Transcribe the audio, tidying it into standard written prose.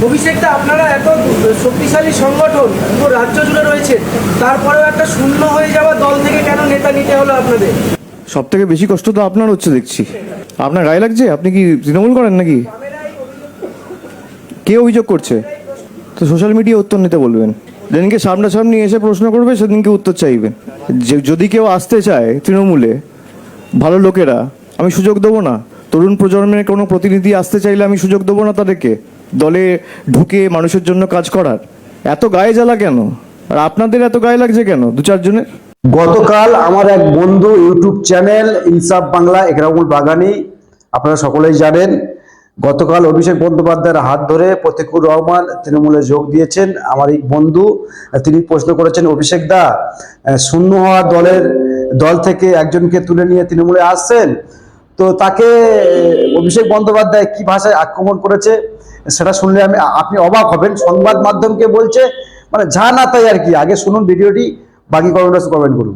অভিষেকটা আপনারা এত শক্তিশালী সংগঠন পুরো রাজ্য জুড়ে রয়েছে, তারপরেও একটা শূন্য হয়ে যাওয়া দল থেকে কেন নেতা নিতে হলো আপনাদের? সব থেকে বেশি কষ্ট তো আপনার হচ্ছে দেখছি। আপনার গায়ে লাগছে? আপনি কি তৃণমূল করেন নাকি? কে অভিযোগ করছে? তো সোশ্যাল মিডিয়া উত্তর নিতে বলবেন। যেদিনকে সামনাসামনি এসে প্রশ্ন করবে সেদিনকে উত্তর চাইবেন। যদি কেউ আসতে চায় তৃণমূলে, ভালো লোকেরা, আমি সুযোগ দেবো না? তরুণ প্রজন্মের কোনো প্রতিনিধি আসতে চাইলে আমি সুযোগ দেবো না তাদেরকে দলে ঢুকে মানুষের জন্য কাজ করার? এত গায়ে জ্বালা কেন? আর আপনাদের এত গায়ে লাগছে কেন দু চারজনের? গতকাল আমার এক বন্ধু ইউটিউব চ্যানেল ইনসাফ বাংলা একরামুল বাগানি, আপনারা সকলেই জানেন, গতকাল অভিষেক বন্দ্যোপাধ্যায়ের হাত ধরে প্রতিকুর রহমান তৃণমূলে যোগ দিয়েছেন। আমার এই বন্ধু, তিনি প্রশ্ন করেছেন, অভিষেক দা শূন্য হওয়া দল থেকে একজনকে তুলে নিয়ে তৃণমূলে আসছেন, তো তাকে অভিষেক বন্দ্যোপাধ্যায় কি ভাষায় আক্রমণ করেছে সেটা শুনলে আপনি অবাক হবেন। সংবাদ মাধ্যমকে বলছে, মানে যা না তাই আর কি। আগে শুনুন ভিডিওটি, বাকি কমেন্ট করুন।